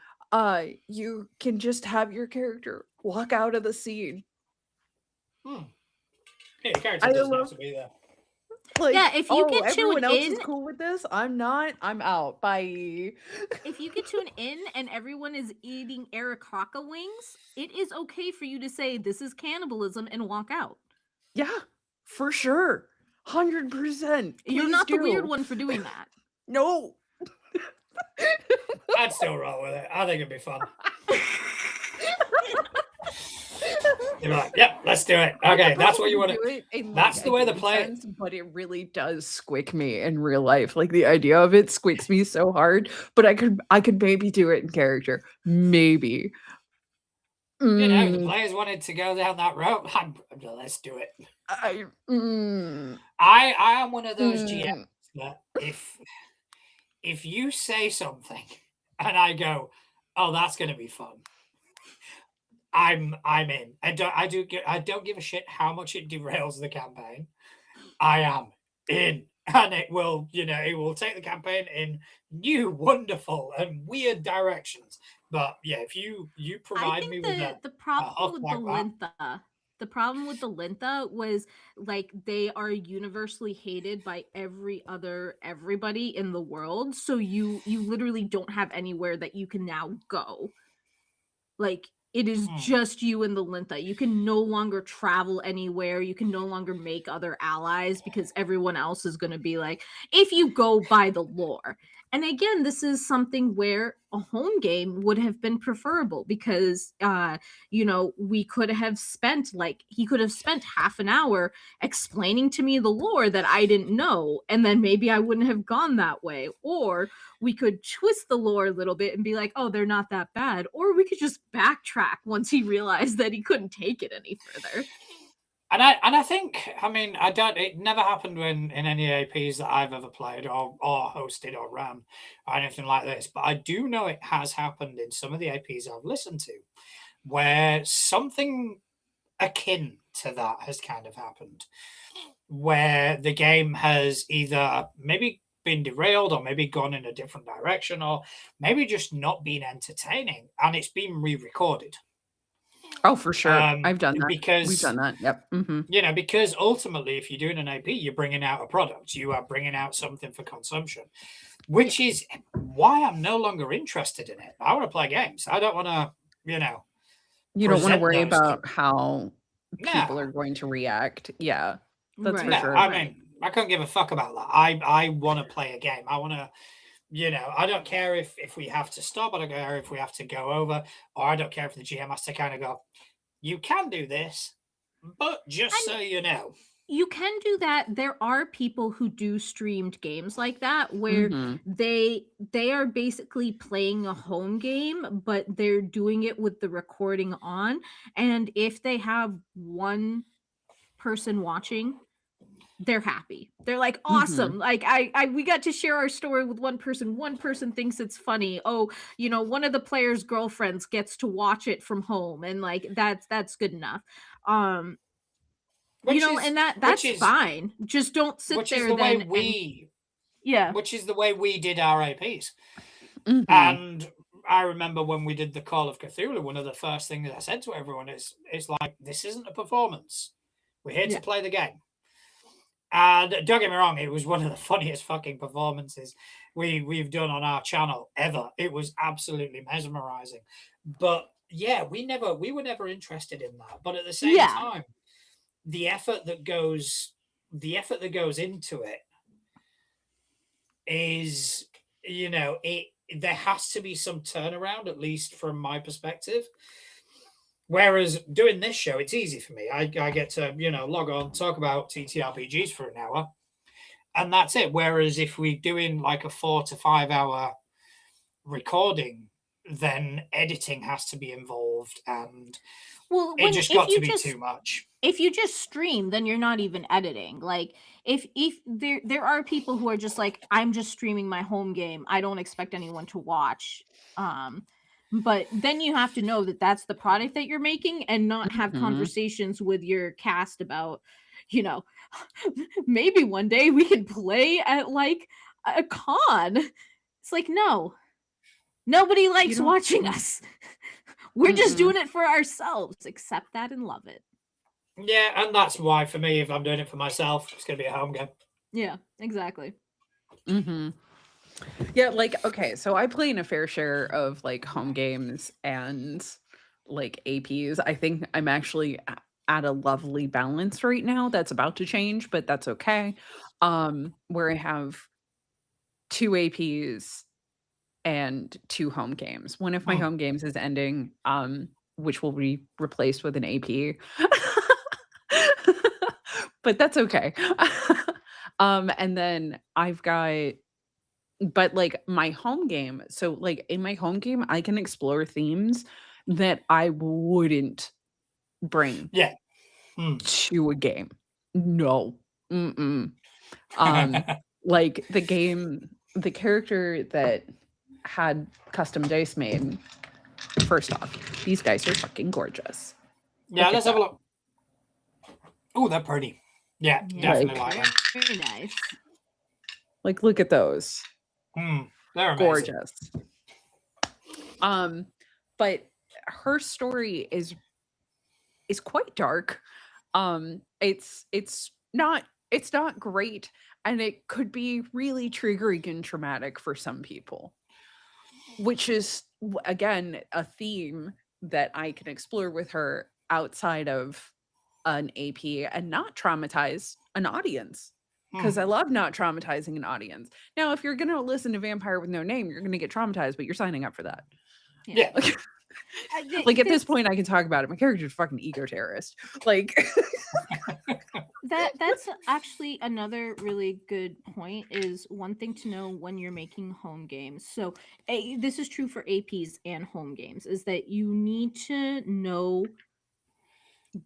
you can just have your character walk out of the scene. Yeah, your character doesn't have to be there. Like, yeah, if you get to everyone an else inn, is cool with this, I'm not. I'm out. Bye. If you get to an inn and everyone is eating Aarakocra wings, it is okay for you to say this is cannibalism and walk out. Yeah, for sure. 100%. You're not the weird one for doing that. No. I'd still roll with it. I think it'd be fun. You're like, yep, let's do it. Okay, that's what you want to do. That's the way the play. But it really does squick me in real life. Like, the idea of it squicks me so hard. But I could maybe do it in character. Maybe. You know, the Mm, players wanted to go down that road. Let's do it. I mm, I am one of those GMs mm. that if you say something and I go, "Oh, that's going to be fun," I'm in. I don't give a shit how much it derails the campaign. I am in, and it will, it will take the campaign in new, wonderful, and weird directions. But yeah, if you I provide think me with the a problem hook with like that, the problem with the Lintha was like they are universally hated by everybody in the world. So you literally don't have anywhere that you can now go. Like it is hmm. just you and the Lintha. You can no longer travel anywhere. You can no longer make other allies because everyone else is going to be like, if you go by the lore. And again, this is something where a home game would have been preferable because, we could have spent like, he could have spent half an hour explaining to me the lore that I didn't know. And then maybe I wouldn't have gone that way. Or we could twist the lore a little bit and be like, oh, they're not that bad. Or we could just backtrack once he realized that he couldn't take it any further. And I think, I mean, I don't. It never happened in any APs that I've ever played or hosted or ran or anything like this. But I do know it has happened in some of the APs I've listened to, where something akin to that has kind of happened, where the game has either maybe been derailed or maybe gone in a different direction or maybe just not been entertaining, and it's been re-recorded. Oh, for sure. Um, I've done that. We've because done that. Yep. because ultimately, if you're doing an AP, you're bringing out a product, you are bringing out something for consumption, Yeah. which is why I'm no longer interested in it. I want to play games. I don't want to, You don't want to present worry those to. about how people are No, going to react. Yeah, that's for Right. no. sure. I Right. mean, I couldn't give a fuck about that. I want to play a game. I want to, I don't care if we have to stop. I don't care if we have to go over, or I don't care if the GM has to kind of go, you can do this, but just And so you know. you can do that. There are people who do streamed games like that where Mhm. they are basically playing a home game, but they're doing it with the recording on. And if they have one person watching, they're happy. They're like, Mhm. awesome. Like we got to share our story with one person. One person thinks it's funny. Oh, one of the players' girlfriends gets to watch it from home, and like that's good enough. Um, which is and which that's is fine. Just don't sit which is there the way then and we yeah. which is the way we did our APs. Mhm. And I remember when we did the Call of Cthulhu, one of the first things I said to everyone is, it's like, this isn't a performance. We're here to Yeah. play the game. And don't get me wrong, it was one of the funniest fucking performances we've done on our channel ever. It was absolutely mesmerizing. But yeah, we were never interested in that. But at the same Yeah. time, the effort that goes into it is, it there has to be some turnaround, at least from my perspective. Whereas doing this show, it's easy for me. I get to, log on, talk about TTRPGs for an hour, and that's it. Whereas if we're doing like a 4 to 5 hour recording, then editing has to be involved, and Well, it when just got to be too much. if you just stream, then you're not even editing. Like if there are people who are just like, I'm just streaming my home game. I don't expect anyone to watch. Um but then you have to know that that's the product that you're making and not have Mhm. conversations with your cast about, you know, maybe one day we can play at like a con. It's like, no, nobody You likes don't watching us. We're just mm-mm. doing it for ourselves. Accept that and love it. Yeah, and that's why for me, if I'm doing it for myself, it's going to be a home game. Yeah, exactly. Mhm. Yeah, like, okay, so I play in a fair share of, like, home games and, like, APs. I think I'm actually at a lovely balance right now that's about to change, but that's okay. Where I have 2 APs and 2 home games. One of my Hmm. home games is ending, which will be replaced with an AP. But that's okay. And then I've got but, like, my home game so, like, in my home game, I can explore themes that I wouldn't bring Yeah. Hmm. to a game. No. Mm-mm. Um, like the character that had custom dice made, first off, these dice are fucking gorgeous. Yeah, Look at let's have a that. look. Oh, they're pretty. Yeah, Yeah, definitely Like, like them. very nice. like look at those. They're amazing. Gorgeous. But her story is quite dark. It's not great, and it could be really triggering and traumatic for some people, which is again a theme that I can explore with her outside of an AP and not traumatize an audience. Because I Hmm. love not traumatizing an audience. Now, if you're gonna listen to Vampire with No Name, you're gonna get traumatized, but you're signing up for that. Yeah. Yeah. Like at this point, I can talk about it. My character's fucking eco terrorist. Like, That's actually another really good point. Is one thing to know when you're making home games. So this is true for APs and home games. Is that you need to know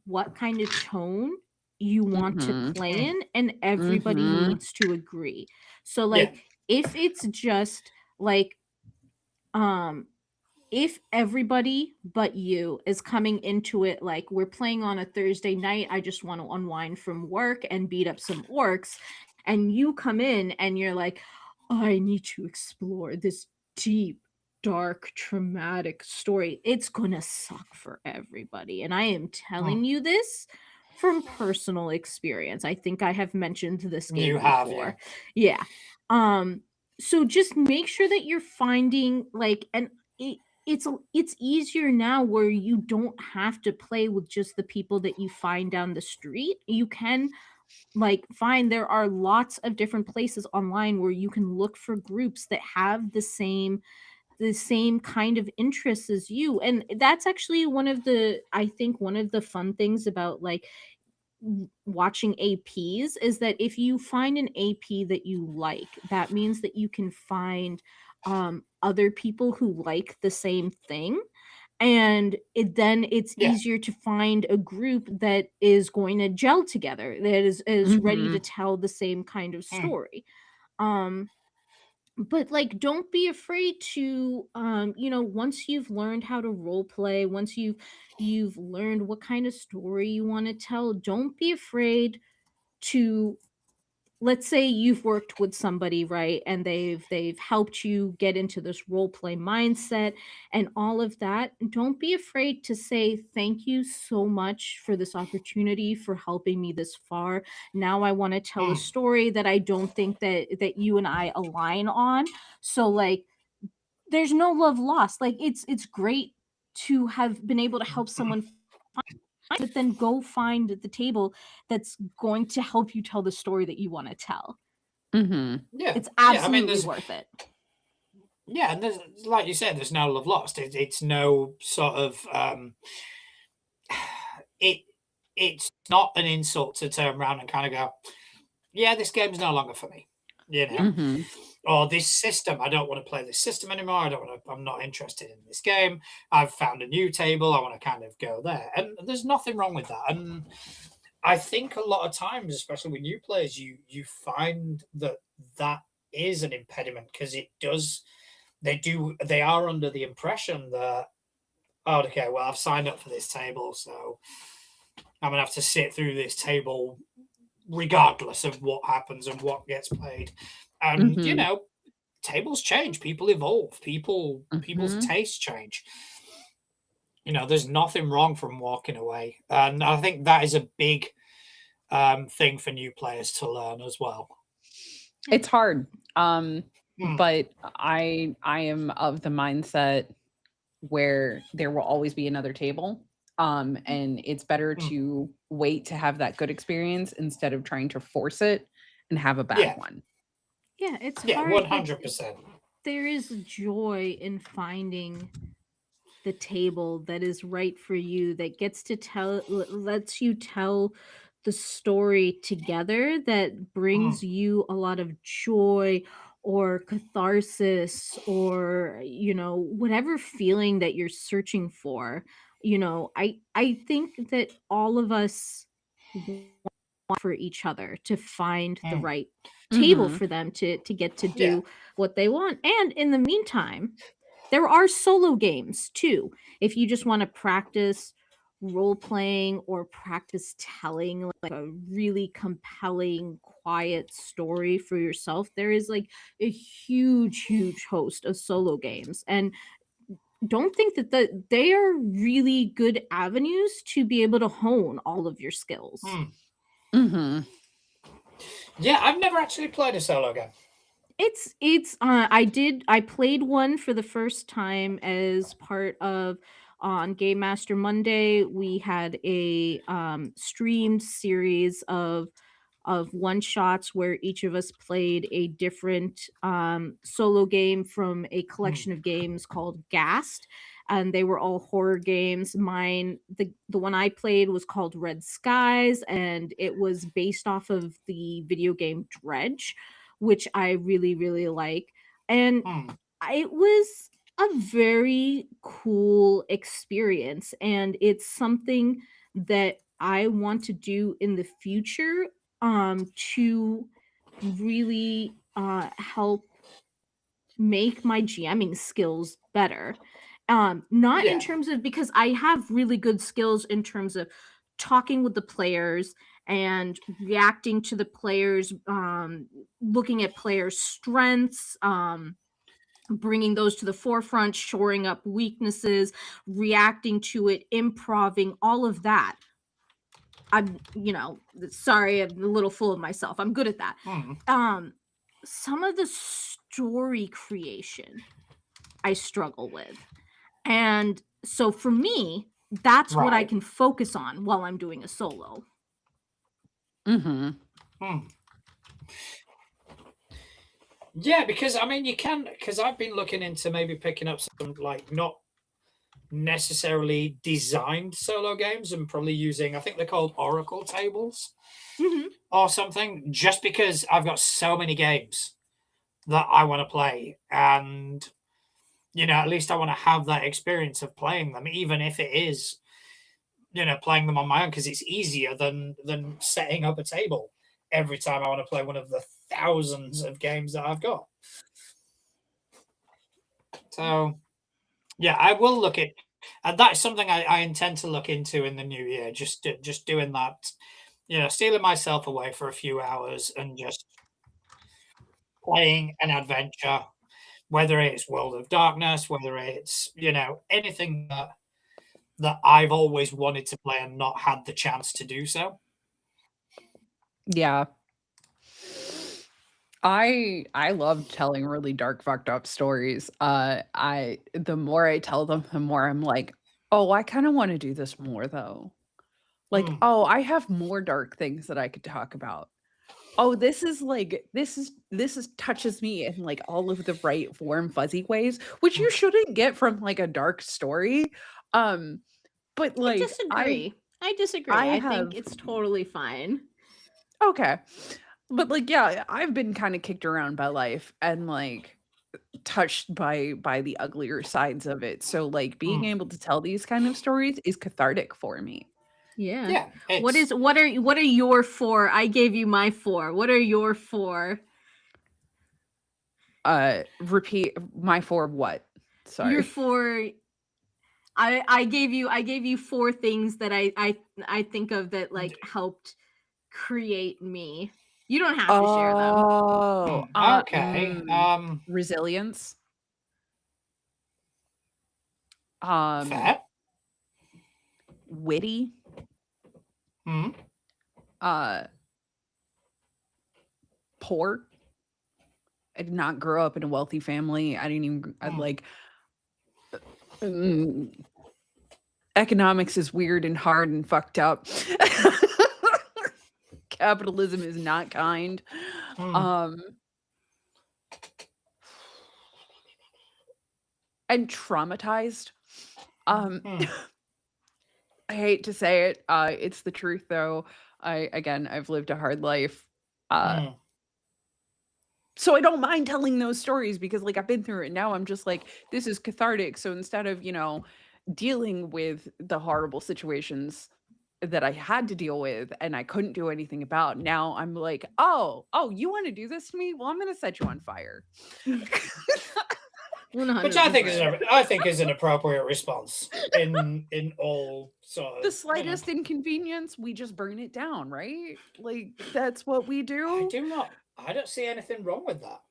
what kind of tone you want to mhm, play Hmm. in, and everybody mhm, needs to agree. So Yeah. like if it's just like um if everybody but you is coming into it like we're playing on a Thursday night, I just want to unwind from work and beat up some orcs, and you come in and you're like, I need to explore this deep, dark, traumatic story, it's gonna suck for everybody. And I am Hmm. telling you this from personal experience. I think I have mentioned this You game have, yeah. before. Yeah. Um, so just make sure that you're finding like an it's easier now where you don't have to play with just the people that you find down the street. You can like find there are lots of different places online where you can look for groups that have the same kind of interests as you. And that's actually one of the I think one of the fun things about like watching APs is that if you find an AP that you like, that means that you can find other people who like the same thing, and it's Yeah. easier to find a group that is going to gel together, that is ready to mhm, tell the same kind of Hmm. story. um but like don't be afraid to once you've learned how to role play, once you've learned what kind of story you want to tell, don't be afraid to, let's say you've worked with somebody, right, and they've helped you get into this role play mindset and all of that. Don't be afraid to say thank you so much for this opportunity, for helping me this far. Now I want to tell a Hmm. story that I don't think that you and I align on. So like there's no love lost. Like it's great to have been able to help someone but then go find the table that's going to help you tell the story that you want to tell. mhm, Yeah. It's Yeah. I mean, absolutely there's, worth it. yeah, and there's, like you said, there's no love lost. It's no sort of, it, it's not an insult to turn around and kind of go, yeah, this game's no longer for me, you Yeah. know, mhm, or this system, I don't want to play this system anymore. I'm not interested in this game. I've found a new table. I want to kind of go there. And there's nothing wrong with that. And I think a lot of times, especially with new players, you find that that is an impediment because they are under the impression that, oh, okay, well, I've signed up for this table, so I'm gonna have to sit through this table regardless of what happens and what gets played. And mhm, tables change, people evolve, people's mhm. tastes change. There's nothing wrong from walking away, and I think that is a big thing for new players to learn as well. Yeah. It's hard. Hmm. But I am of the mindset where there will always be another table. And it's better Hmm. to wait to have that good experience instead of trying to force it and have a bad Yeah, one. Yeah, it's yeah, hard, one but hundred percent. there is joy in finding the table that is right for you, that gets to lets you tell the story together, that Hmm. brings you a lot of joy, or catharsis, or whatever feeling that you're searching for. I think that all of us want for each other to find the Mm. right table Mhm. for them to get to Yeah. do what they want. And in the meantime, there are solo games too. If you just want to practice role playing or practice telling like a really compelling, quiet story for yourself, there is like a huge, huge host of solo games. And don't think that they are really good avenues to be able to hone all of your skills. Mm. Mhm. Yeah, I've never actually played a solo game. I played one for the first time as part of on Game Master Monday. We had a streamed series of one shots where each of us played a different solo game from a Mm. collection of games called Gast, and they were all horror games. The one I played was called Red Skies, and it was based off of the video game Dredge, which I really, really like. And Mm. it was a very cool experience, and it's something that I want to do in the future to really help make my GMing skills better. Not in Yeah. terms of, because I have really good skills in terms of talking with the players and reacting to the players, looking at players' strengths, bringing those to the forefront, shoring up weaknesses, reacting to it, improving, all of that. Sorry, I'm a little full of myself. I'm good at that. Mm. Um, some of the story creation I struggle with. And so for me, that's what I Right. can focus on while I'm doing a solo. Mhm. Mm. Yeah, because I mean, you can, because I've been looking into maybe picking up some like not necessarily designed solo games and probably using, I think they're called Oracle tables Mhm. or something, just because I've got so many games that I want to play. And, at least I want to have that experience of playing them, even if it is, playing them on my own, because it's easier than setting up a table every time I want to play one of the thousands of games that I've got. So, yeah, I will look at, and that's something I intend to look into in the new year. Just doing that, stealing myself away for a few hours and just playing an adventure, whether it's World of Darkness, whether it's anything that I've always wanted to play and not had the chance to do so. Yeah. I love telling really dark, fucked up stories. I the more I tell them, the more I'm like, "Oh, I kinda wanna do this more, though." Like, Mm, "Oh, I have more dark things that I could talk about. Oh, this is like this is touches me in, like, all of the right warm, fuzzy ways," which you mm, shouldn't get from, like, a dark story. Um, but, I like, disagree. I I disagree. I think have it's totally fine. okay. But, like, yeah, I've been kinda kicked around by life and, like, touched by the uglier sides of it. So, like, being mm. able to tell these kind of stories is cathartic for me. Yeah. Yeah, What it's is what are your four? I gave you my four. What are your four? Repeat my for what? Your Sorry. four. I gave you four things that I think of that like helped create me. You don't have to share them. Oh, okay. resilience, um, Fair. witty, Mm, uh, poor. I did not grow up in a wealthy family. I didn't even mm, like mm, economics is weird and hard and fucked up. Capitalism is not kind. mm, Um, and traumatized. mm, I hate to say it. It's the truth though. I've lived a hard life. Uh, mm. So I don't mind telling those stories because like I've been through it. Now I'm just like, this is cathartic. So instead of, dealing with the horrible situations that I had to deal with and I couldn't do anything about, now I'm like, oh, you want to do this to me? Well, I'm gonna set you on fire. Which I think is 100%. an appropriate response in all sort of The slightest inconvenience, we just burn it down, right? Like that's what we do. I don't see anything wrong with that.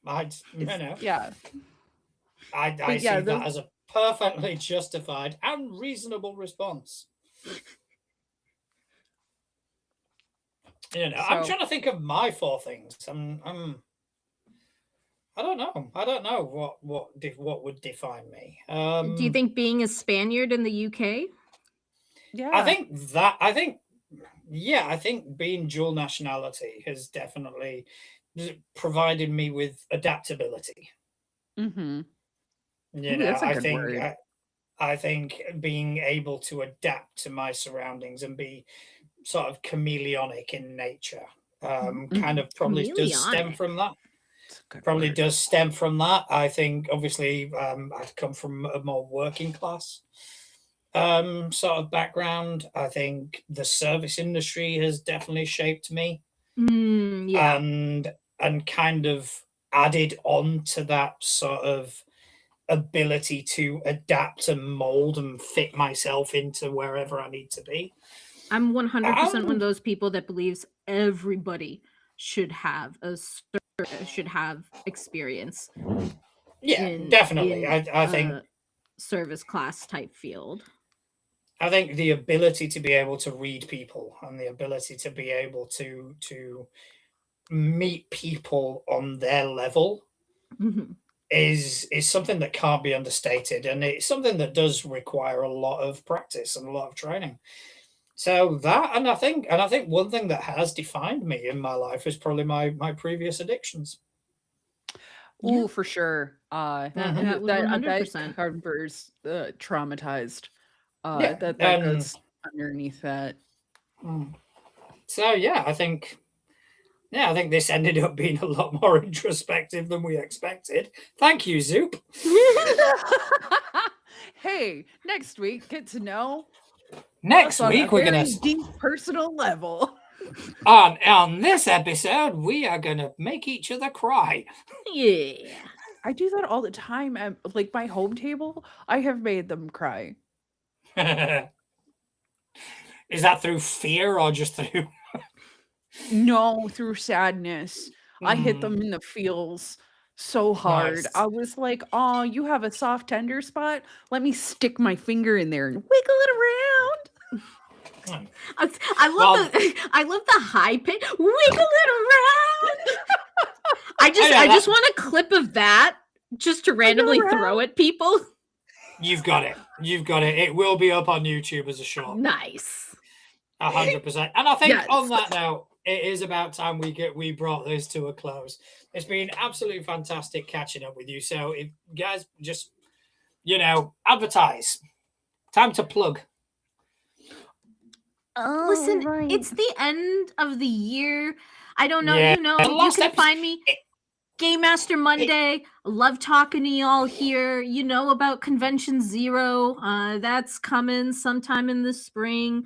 Yeah. I see that as a perfectly justified and reasonable response. I'm trying to think of my 4 things. I don't know what would define me. Do you think being a Spaniard in the UK? Yeah. I think being dual nationality has definitely provided me with adaptability. Mm-hmm. That's a good word. I think being able to adapt to my surroundings and be sort of chameleonic in nature kind of probably does stem from that. Does stem from that. I think obviously I've come from a more working class sort of background. I think the service industry has definitely shaped me. Yeah. And kind of added on to that sort of ability to adapt and mold and fit myself into wherever I need to be. I'm 100% one of those people that believes everybody should have experience. Yeah, definitely. I think service class type field. I think the ability to be able to read people and the ability to be able to meet people on their level is something that can't be understated, and it's something that does require a lot of practice and a lot of training. So that, and I think one thing that has defined me in my life is probably my previous addictions. Oh, for sure. That 100% covers traumatized. That goes underneath that. So yeah, I think this ended up being a lot more introspective than we expected. Thank you, Zoop. Hey, next week, get to know. Next week, we're gonna deep personal level. On this episode, we are gonna make each other cry. Yeah, I do that all the time at like my home table. I have made them cry. Is that through fear or just through? No, through sadness. I hit them in the feels so hard. Nice. I was like, "Oh, you have a soft tender spot? Let me stick my finger in there and wiggle it around." I love the high pitch. Wiggle it around. I just want a clip of that just to randomly throw at people. You've got it. It will be up on YouTube as a short. Nice. 100%. And I think on that note, it is about time we brought this to a close. It's been absolutely fantastic catching up with you. So if guys just advertise. Time to plug. Listen, it's the end of the year. I don't know, you can find me Game Master Monday. Love talking to y'all here. You know about Convention Zero. That's coming sometime in the spring.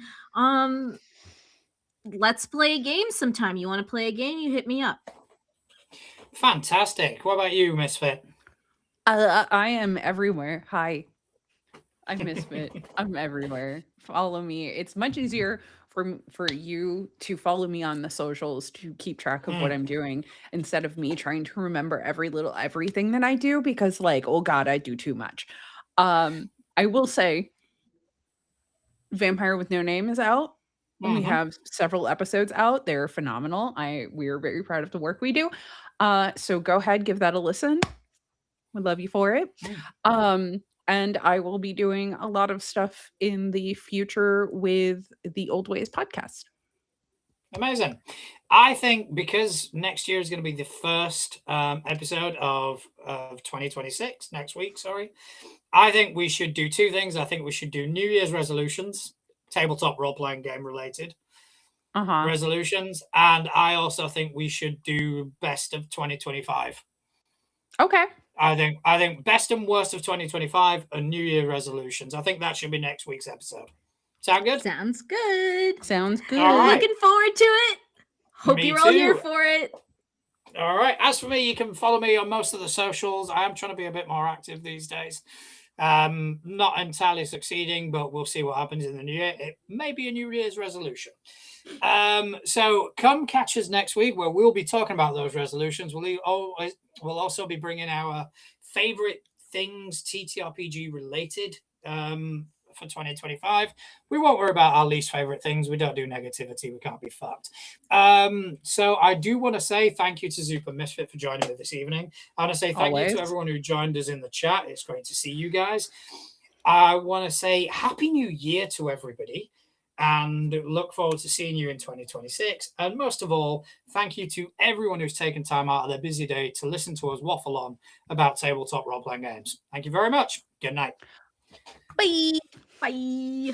Let's play a game sometime. You want to play a game? You hit me up. Fantastic. What about you, Misfit? I am everywhere. Hi. I'm Misfit. I'm everywhere. Follow me. It's much easier for you to follow me on the socials to keep track of what I'm doing instead of me trying to remember everything that I do, because like, oh God, I do too much. I will say Vampire with No Name is out. We have several episodes out. They're phenomenal. We are very proud of the work we do. So go ahead, give that a listen. We love you for it. And I will be doing a lot of stuff in the future with the Old Ways podcast. Amazing. I think because next year is going to be the first episode of 2026, next week, sorry. I think we should do 2 things. I think we should do New Year's resolutions, tabletop role-playing game related resolutions. And I also think we should do best of 2025 Okay. I think best and worst of 2025 and New Year resolutions. I think that should be next week's episode. Sound good? Sounds good. Sounds good. All right. Looking forward to it. Hope Me you're all here too. for it. All right. As for me, you can follow me on most of the socials. I am trying to be a bit more active these days. Not entirely succeeding, but we'll see what happens in the new year. It may be a New Year's resolution. So come catch us next week where we'll be talking about those resolutions. We'll also be bringing our favorite things TTRPG related for 2025. We won't worry about our least favorite things. We don't do negativity. We can't be fucked. So I do want to say thank you to Super Misfit for joining me this evening. I want to say thank you to everyone who joined us in the chat. It's great to see you guys. I want to say Happy New Year to everybody and look forward to seeing you in 2026. And most of all, thank you to everyone who's taken time out of their busy day to listen to us waffle on about tabletop role-playing games. Thank you very much. Good night. Bye. Bye.